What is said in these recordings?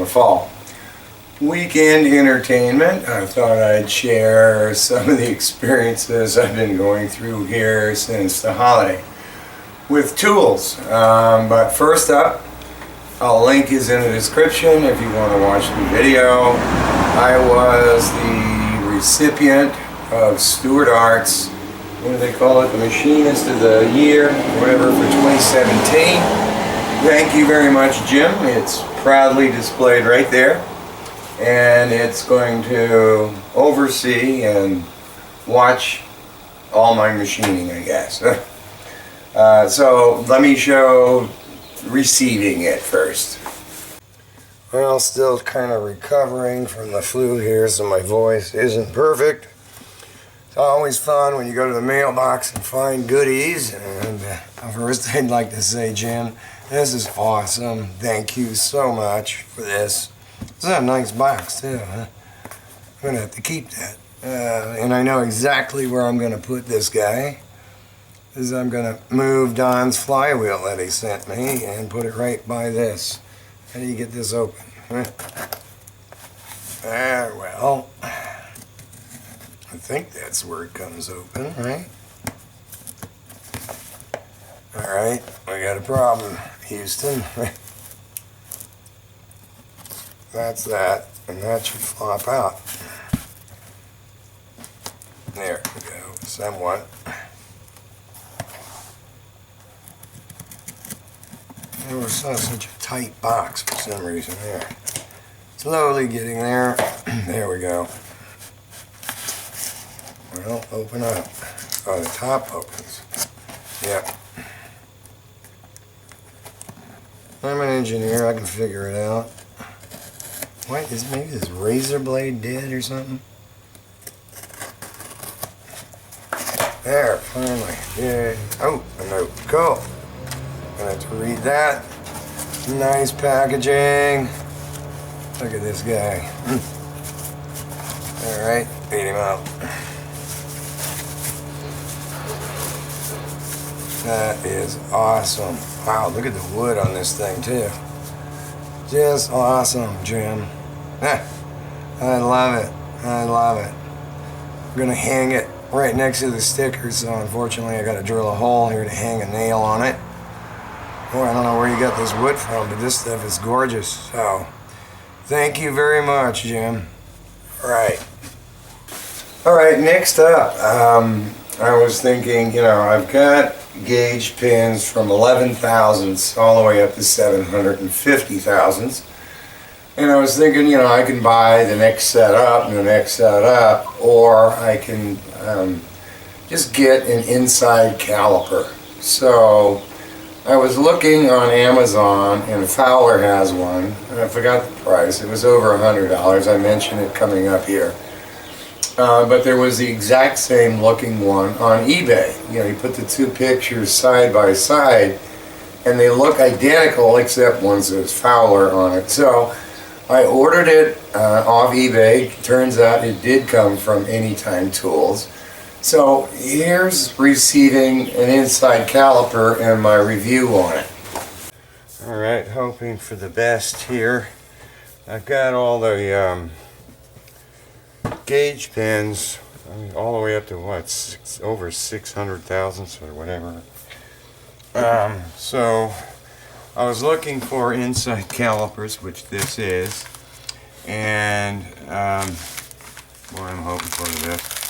fall weekend entertainment. I thought I'd share some of the experiences I've been going through here since the holiday with tools. But first up, a link is in the description if you want to watch the video. I was the recipient of Stuart Arts, what do they call it, the Machinist of the Year, whatever, for 2017. Thank you very much, Jim. It's proudly displayed right there, and it's going to oversee and watch all my machining, I guess. So let me show receiving it first. Well, still kind of recovering from the flu here, so my voice isn't perfect. It's always fun when you go to the mailbox and find goodies. And first I'd like to say, Jim, this is awesome. Thank you so much for this. It's a nice box too, huh? I'm going to have to keep that. And I know exactly where I'm going to put this guy. Is I'm going to move Don's flywheel that he sent me and put it right by this. How do you get this open? Well, I think that's where it comes open, right? Alright, we got a problem, Houston. That's that, and that should flop out. There we go, somewhat. It was such a tight box for some reason there. Slowly getting there. There we go. Well, open up. Oh, the top opens. Yep. I'm an engineer. I can figure it out. What is maybe this razor blade dead or something? There, finally. Yeah. Oh, a note. Cool. Gonna have to read that. Nice packaging. Look at this guy. Alright, beat him up. That is awesome. Wow, look at the wood on this thing too. Just awesome, Jim. I love it. I love it. I'm gonna hang it right next to the stickers, so unfortunately I gotta drill a hole here to hang a nail on it. Boy, I don't know where you got this wood from, but this stuff is gorgeous. So, thank you very much, Jim. Alright, next up, I was thinking, you know, I've got gauge pins from 11 thousandths all the way up to 750 thousandths. And I was thinking, you know, I can buy the next set up and the next set up, or I can just get an inside caliper. So I was looking on Amazon, and Fowler has one, and I forgot the price. It was over $100. I mentioned it coming up here. But there was the exact same looking one on eBay. You know, you put the two pictures side by side, and they look identical, except one says Fowler on it. So I ordered it off eBay. Turns out it did come from Anytime Tools. So here's receiving an inside caliper and my review on it. Alright, hoping for the best here. I've got all the gauge pins, I mean, all the way up to what, over 600 thousandths or whatever. So I was looking for inside calipers, which this is, and boy, I'm hoping for the best.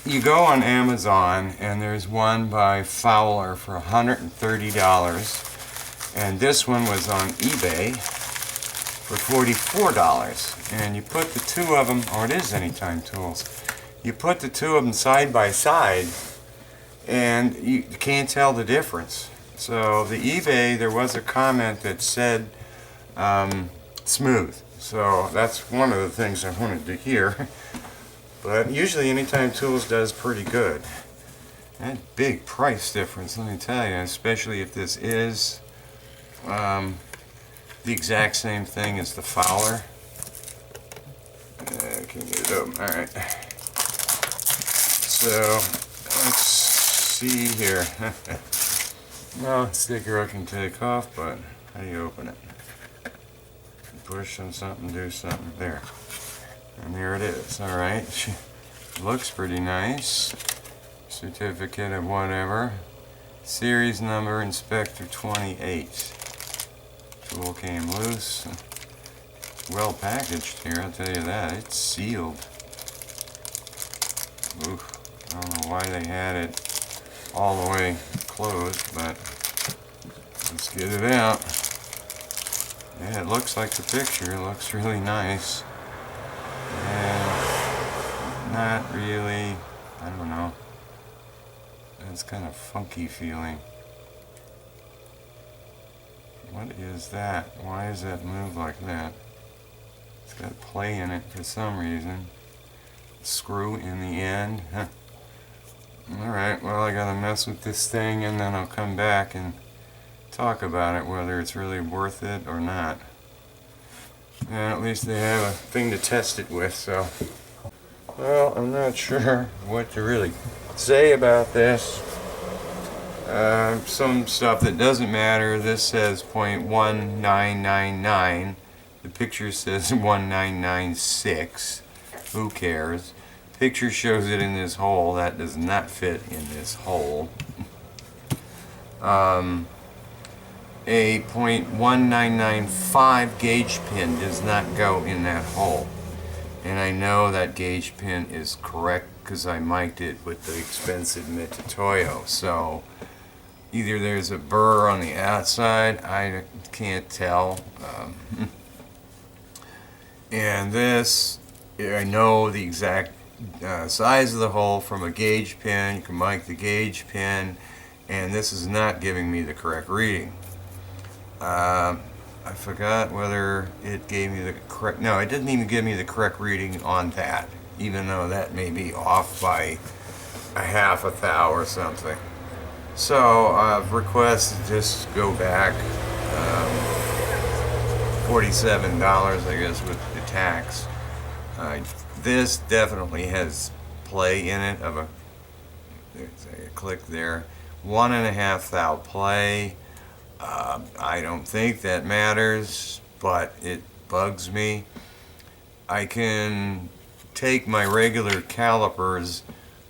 You go on Amazon, and there's one by Fowler for $130, and this one was on eBay for $44. And you put the two of them, or it is Anytime Tools, you put the two of them side by side, and you can't tell the difference. So the eBay, there was a comment that said smooth. So that's one of the things I wanted to hear. But usually Anytime Tools does pretty good. That big price difference, let me tell you, especially if this is the exact same thing as the Fowler. Can you get it open? Alright. So, let's see here. No sticker I can take off, but how do you open it? push on something, do something. There. And there it is. Alright. Looks pretty nice. Certificate of whatever. Series number Inspector 28. Tool came loose. Well packaged here, I'll tell you that. It's sealed. Oof. I don't know why they had it all the way closed, but let's get it out. Yeah, it looks like the picture. It looks really nice. And not really, I don't know. It's kind of funky feeling. What is that? Why does that move like that? It's got play in it for some reason. Screw in the end. Huh. Alright, well I gotta mess with this thing and then I'll come back and talk about it, whether it's really worth it or not. And at least they have a thing to test it with, so. Well, I'm not sure what to really say about this. Some stuff that doesn't matter. This says 0.1999. The picture says 1996. Who cares? Picture shows it in this hole. That does not fit in this hole. A 0.1995 gauge pin does not go in that hole. And I know that gauge pin is correct because I mic'd it with the expensive Mitutoyo. So either there's a burr on the outside, I can't tell. And this, I know the exact size of the hole from a gauge pin. You can mic the gauge pin, and this is not giving me the correct reading. I forgot whether it gave me the correct, no, it didn't even give me the correct reading on that, even though that may be off by a half a thou or something. So I've requested just go back $47, I guess, with the tax. This definitely has play in it of there's a click there, 1.5 thou play. I don't think that matters, but it bugs me. I can take my regular calipers,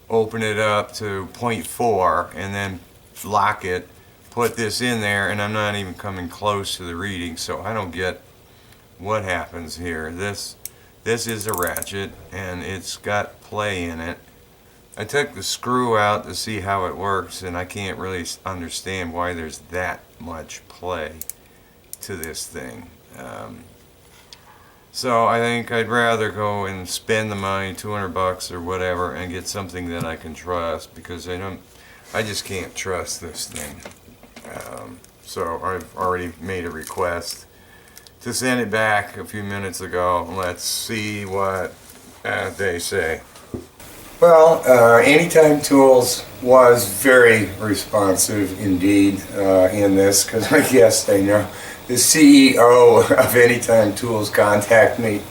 open it up to 0.4, and then lock it, put this in there, and I'm not even coming close to the reading, so I don't get what happens here. This is a ratchet, and it's got play in it. I took the screw out to see how it works, and I can't really understand why there's that much play to this thing. So I think I'd rather go and spend the money, 200 bucks or whatever, and get something that I can trust, because I just can't trust this thing. So I've already made a request to send it back a few minutes ago. Let's see what they say. Well, Anytime Tools was very responsive indeed in this, because I guess they know. The CEO of Anytime Tools contacted me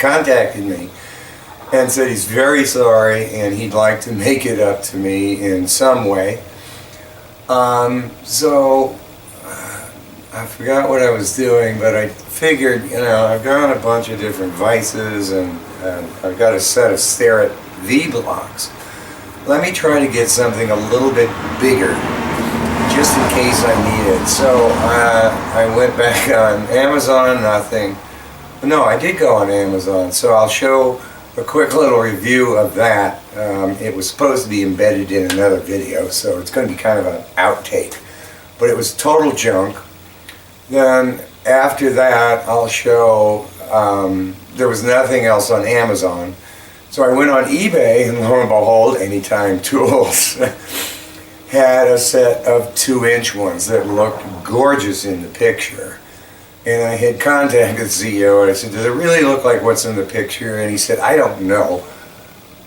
and said he's very sorry and he'd like to make it up to me in some way. So I forgot what I was doing, but I figured, I've got a bunch of different vices and I've got a set of Stuart V-blocks. Let me try to get something a little bit bigger, just in case I need it. So I went back on Amazon, nothing. No, I did go on Amazon, so I'll show a quick little review of that. It was supposed to be embedded in another video, so it's going to be kind of an outtake. But it was total junk. Then after that, I'll show, there was nothing else on Amazon. So I went on eBay, and lo and behold, Anytime Tools had a set of 2-inch ones that looked gorgeous in the picture. And I had contacted the CEO, and I said, does it really look like what's in the picture? And he said, I don't know,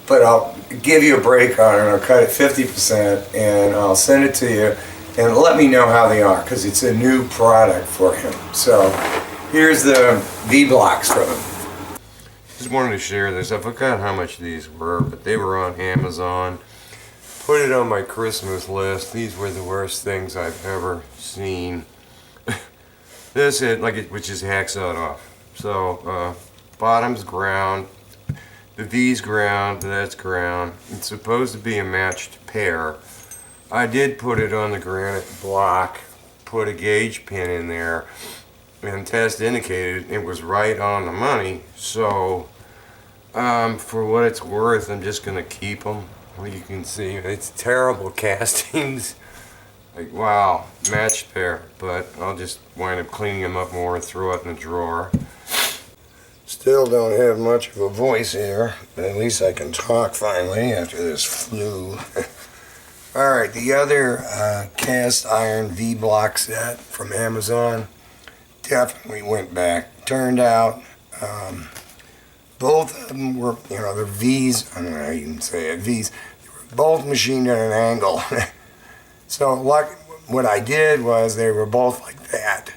but I'll give you a break on it, and I'll cut it 50%, and I'll send it to you, and let me know how they are, because it's a new product for him. So here's the V-blocks from him. Just wanted to share this. I forgot how much these were, but they were on Amazon. Put it on my Christmas list. These were the worst things I've ever seen. This, which is hacksawed off. So bottom's ground, the V's ground, that's ground. It's supposed to be a matched pair. I did put it on the granite block, put a gauge pin in there, and test indicated it was right on the money. So for what it's worth, I'm just gonna keep them. Well, you can see it's terrible castings. Like, wow, matched pair, but I'll just wind up cleaning them up more and throw it in the drawer. Still don't have much of a voice here, but at least I can talk finally after this flu. Alright, the other cast iron V-block set from Amazon definitely went back. Turned out both of them were, they're V's, I don't know how you can say it, V's. They were both machined at an angle. So what I did was they were both like that.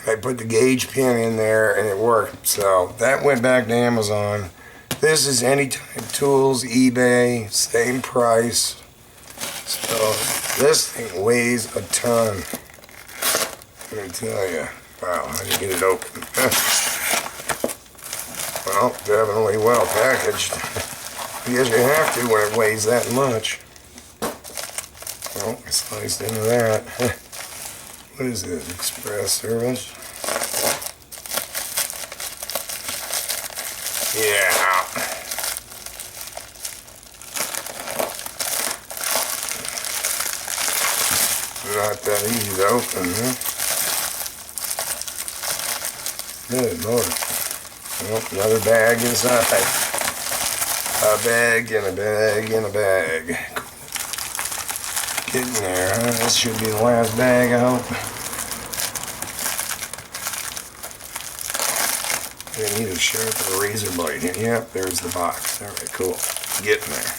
I put the gauge pin in there and it worked. So that went back to Amazon. This is Anytime Tools, eBay, same price. So this thing weighs a ton. Let me tell you. Wow, how do you get it open? Well, definitely well packaged. I guess you have to when it weighs that much. Oh, I sliced into that. What is this? Express service? Yeah. Not that easy to open, huh? Good Lord. Oh, another bag inside. A bag and a bag and a bag. Getting there, huh? This should be the last bag, I hope. I need a sharper razor blade here. Yep, there's the box. Alright, cool. Getting there.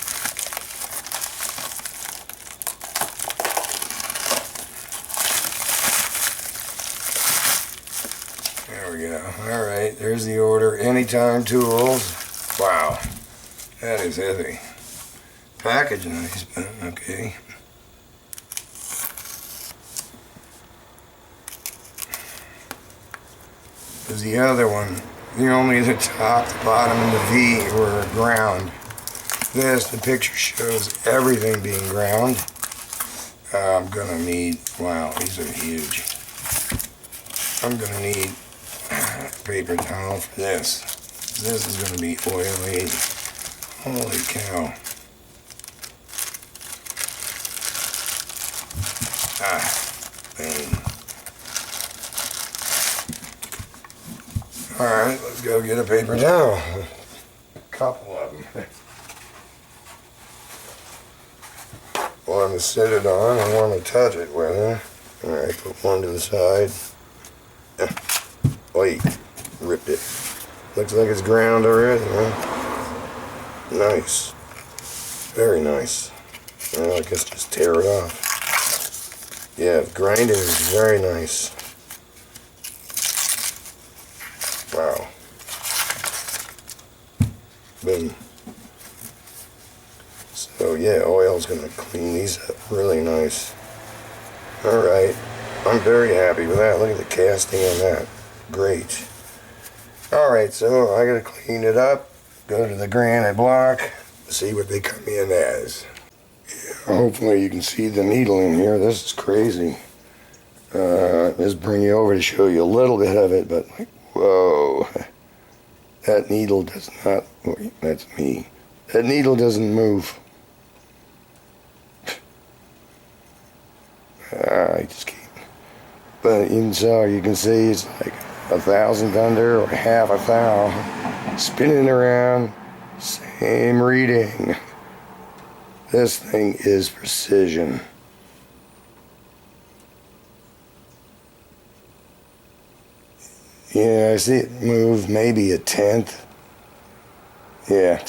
There we go. Alright, there's the order. Anytime Tools. Wow. That is heavy. Package nice, but okay. There's the other one. Only the top, the bottom, and the V were ground. The picture shows everything being ground. I'm gonna need, wow, these are huge. I'm gonna need a paper towel for this. This is gonna be oily. Holy cow. Boom. Alright, let's go get a paper towel. A couple of them. One to sit it on and one to touch it with. Alright, put one to the side. Wait, ripped it. Looks like it's ground already, huh? Nice. Very nice. Well, I guess just tear it off. Yeah, grinding is very nice. Wow. Boom. So yeah, oil's gonna clean these up really nice. Alright. I'm very happy with that. Look at the casting on that. Great. Alright, so I gotta clean it up, go to the granite block, see what they come in as. Yeah, hopefully you can see the needle in here. This is crazy. Just bring you over to show you a little bit of it, but like, whoa. That needle does not, wait, that's me. That needle doesn't move. I just can't. But so you can see it's like 1,000 under or half a thou. Spinning around, same reading. This thing is precision. Yeah, I see it move maybe a tenth. Yeah.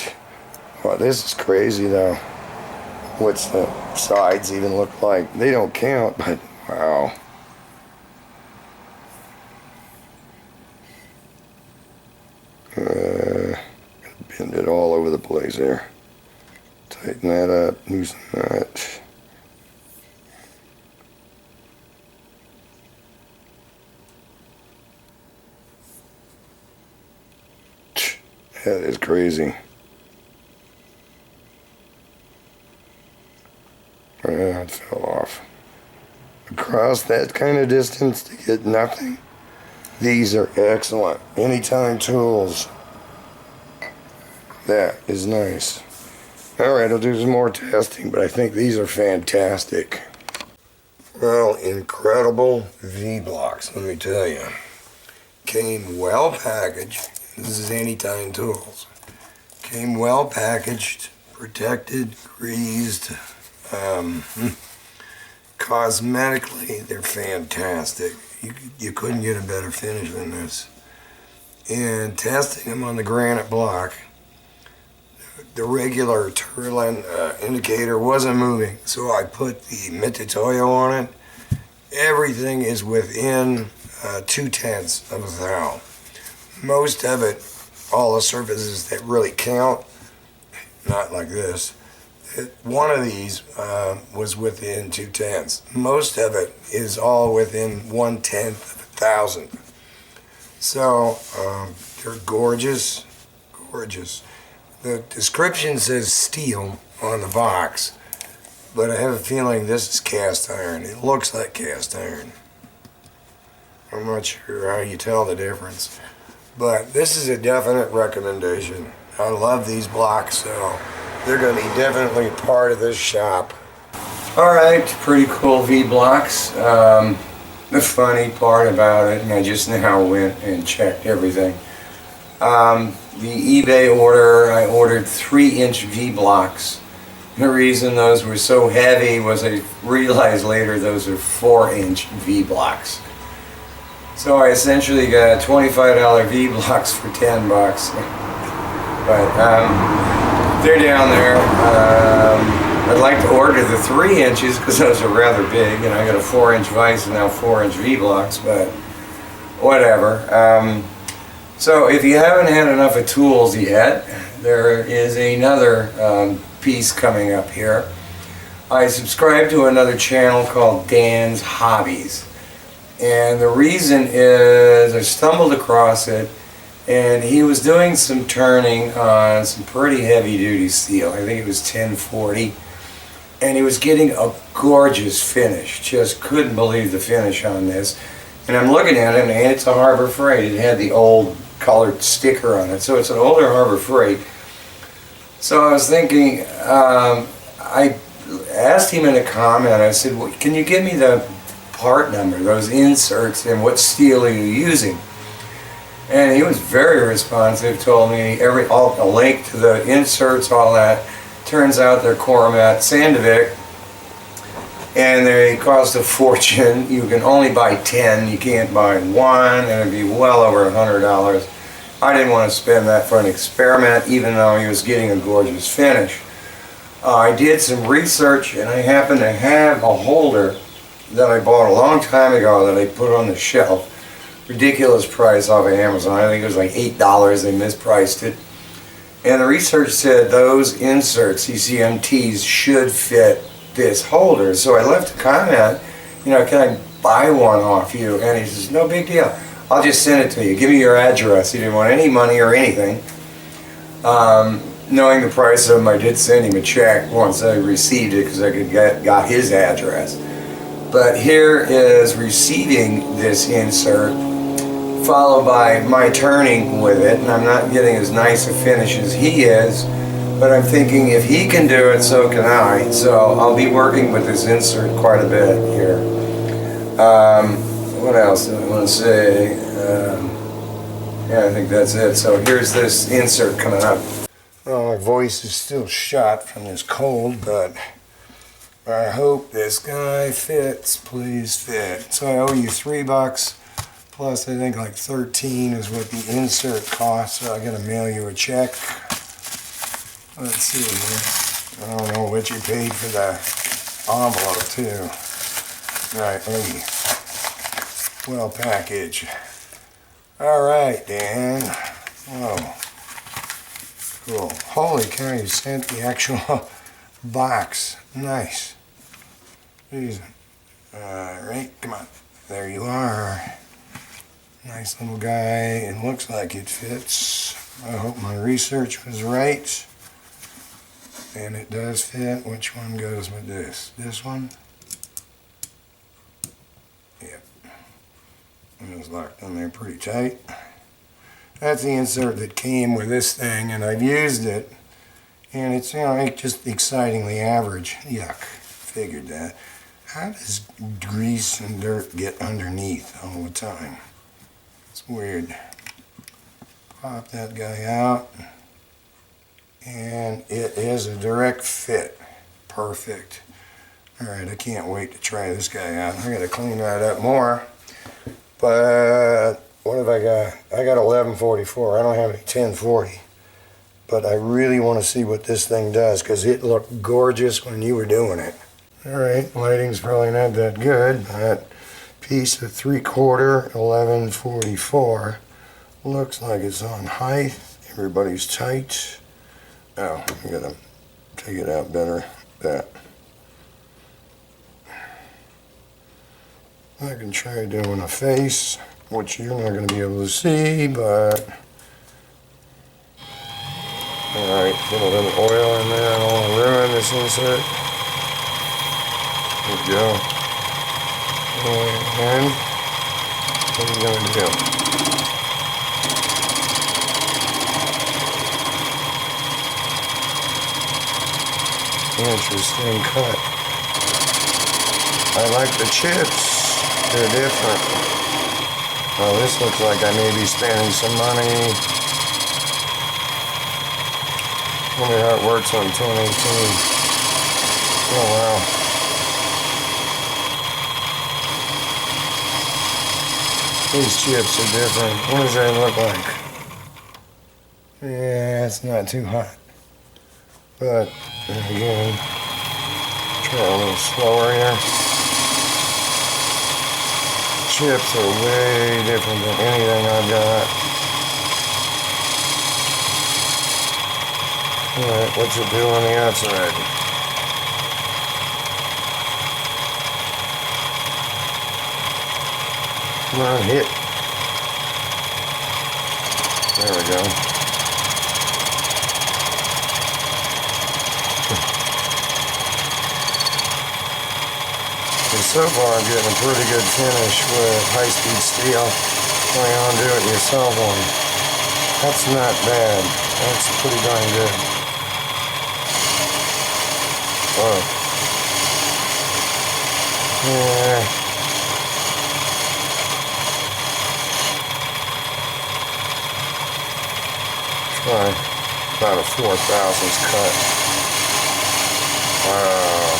Well, this is crazy though. What's the sides even look like? They don't count, but wow. Bend it all over the place there. Tighten that up, loosen that. That is crazy. It fell off. Across that kind of distance to get nothing. These are excellent. Anytime tools. That is nice. Alright, I'll do some more testing, but I think these are fantastic. Well, incredible V-blocks, let me tell you. Came well packaged. This is Anytime Tools. Came well packaged, protected, greased. Cosmetically, they're fantastic. You couldn't get a better finish than this. And testing them on the granite block, the regular Turlin indicator wasn't moving, so I put the Mitutoyo on it. Everything is within 0.2 of a thou. Most of it, all the surfaces that really count, not like this. One of these was within 0.2. Most of it is all within 1/10 of a thousand. So they're gorgeous, gorgeous. The description says steel on the box, but I have a feeling this is cast iron. It looks like cast iron. I'm not sure how you tell the difference, but this is a definite recommendation. I love these blocks, so they're going to be definitely part of this shop. Alright, pretty cool V-blocks. The funny part about it, and I just now went and checked everything. The eBay order, I ordered 3-inch V-blocks. The reason those were so heavy was I realized later those are 4-inch V-blocks. So I essentially got $25 V-blocks for $10. But they're down there. I'd like to order the 3 inches because those are rather big, and I got a 4-inch vise and now 4-inch V-blocks, but whatever. So if you haven't had enough of tools yet, there is another piece coming up here. I subscribe to another channel called Dan's Hobbies, and the reason is I stumbled across it, and he was doing some turning on some pretty heavy duty steel. I think it was 1040, and he was getting a gorgeous finish. Just couldn't believe the finish on this. And I'm looking at it, and it's a Harbor Freight. It had the old colored sticker on it, so it's an older Harbor Freight. So I was thinking, I asked him in a comment, I said, well, can you give me the part number, those inserts, and what steel are you using? And he was very responsive, told me a link to the inserts, all that. Turns out they're Coromet Sandvik, and they cost a fortune. You can only buy 10, you can't buy one, and it'd be well over $100. I didn't want to spend that for an experiment, even though he was getting a gorgeous finish. I did some research, and I happen to have a holder that I bought a long time ago that I put on the shelf. Ridiculous price off of Amazon. I think it was like $8. They mispriced it. And the research said those inserts, CCMTs, should fit this holder. So I left a comment, you know, can I buy one off you? And he says, no big deal. I'll just send it to you. Give me your address. He didn't want any money or anything. Knowing the price of them, I did send him a check once I received it because I got his address. But here is receiving this insert, followed by my turning with it, and I'm not getting as nice a finish as he is, but I'm thinking if he can do it, so can I. So I'll be working with this insert quite a bit here. What else do I want to say? Yeah, I think that's it. So here's this insert coming up. Well, my voice is still shot from this cold, but I hope this guy fits. Please fit. So I owe you $3. Plus, I think like 13 is what the insert costs, so I'm going to mail you a check. Let's see here. I don't know what you paid for the envelope, too. Right, maybe. Well packaged. Alright, Dan. Whoa. Cool. Holy cow, you sent the actual box. Nice. Jeez. Alright, come on. There you are. Nice little guy. It looks like it fits. I hope my research was right. And it does fit. Which one goes with this? This one? Yep. It was locked in there pretty tight. That's the insert that came with this thing, and I've used it. And it's, you know, just excitingly average. Yuck. Figured that. How does grease and dirt get underneath all the time? It's weird. Pop that guy out. And it is a direct fit. Perfect. Alright, I can't wait to try this guy out. I gotta clean that up more. But what have I got? I got 1144. I don't have any 1040. But I really want to see what this thing does because it looked gorgeous when you were doing it. Alright, lighting's probably not that good. That piece of 3/4 1144 looks like it's on height. Everybody's tight. Oh, I gotta take it out better. That. I can try doing a face, which you're not going to be able to see, but... Alright, put a little oil in there. I don't want to ruin this insert. There we go. And what are you going to do? Interesting cut. I like the chips. They're different. Oh, this looks like I may be spending some money. Wonder how it works on 1018. Oh wow. These chips are different. What does that look like? Yeah, it's not too hot. But again, try a little slower here. Chips are way different than anything I've got. Alright, what's it do on the outside? Come on, hit. There we go. So far I'm getting a pretty good finish with high-speed steel. All you want to do it yourself one. That's not bad. That's pretty darn good. Whoa. Yeah. Try about a 4/1000th cut. Wow.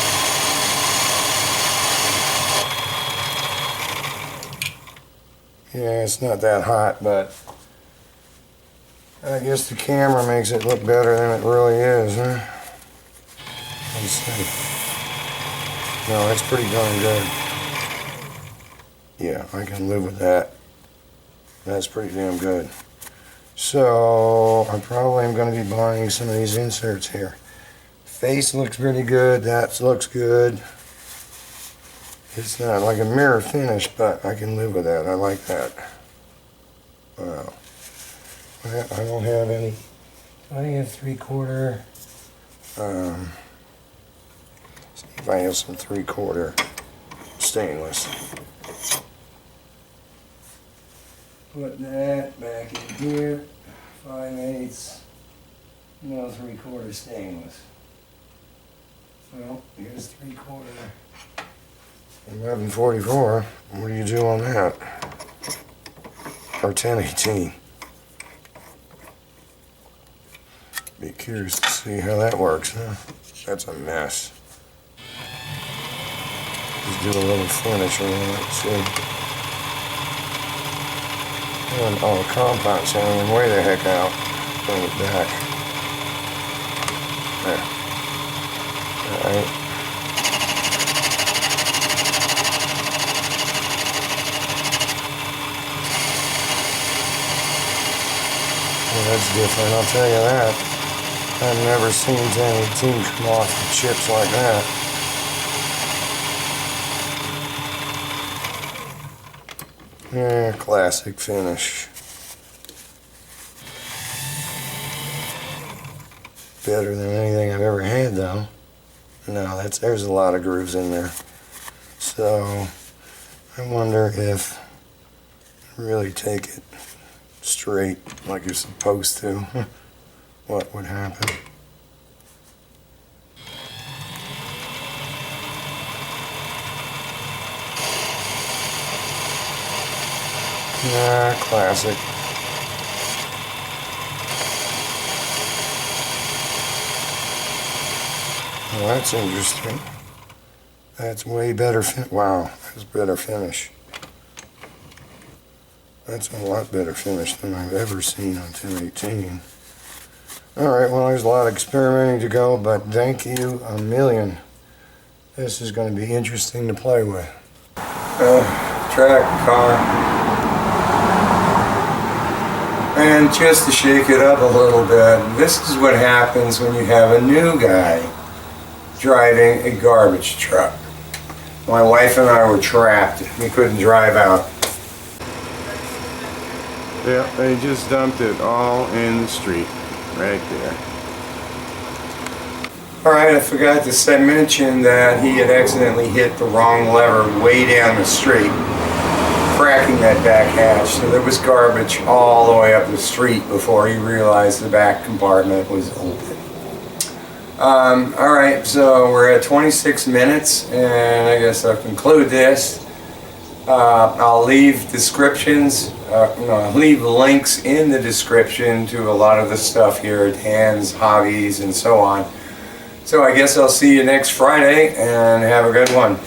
Yeah, it's not that hot, but I guess the camera makes it look better than it really is, huh? Let's see. No, that's pretty darn good. Yeah, I can live with that. That's pretty damn good. So, I probably am going to be buying some of these inserts here. Face looks pretty good. That looks good. It's not like a mirror finish, but I can live with that. I like that. Wow. I don't have any. I have 3/4. See if I have some 3/4 stainless. Put that back in here. 5/8. No 3/4 stainless. Well, here's 3/4. 1144. What do you do on that? Or 1018. Be curious to see how that works, huh? That's a mess. Just do a little finish on it. See. And all the compound's hanging way the heck out. Bring it back. There. Alright. Well, that's different, I'll tell you that. I've never seen 1018 come off with chips like that. Yeah, classic finish. better than anything I've ever had though. No, there's a lot of grooves in there. So I wonder if really take it straight like you're supposed to, what would happen? Nah, classic. Well, that's interesting. That's way better wow, that's better finish. That's a lot better finish than I've ever seen on 218. Alright, well there's a lot of experimenting to go, but thank you a million. This is going to be interesting to play with. Track car. And just to shake it up a little bit, this is what happens when you have a new guy driving a garbage truck. My wife and I were trapped. We couldn't drive out. Yeah, they just dumped it all in the street, right there. Alright, I forgot to mention that he had accidentally hit the wrong lever way down the street, cracking that back hatch. So there was garbage all the way up the street before he realized the back compartment was open. Alright, so we're at 26 minutes, and I guess I'll conclude this. I'll leave descriptions, I'll leave links in the description to a lot of the stuff here at Dan's, Hobbies, and so on. So I guess I'll see you next Friday, and have a good one.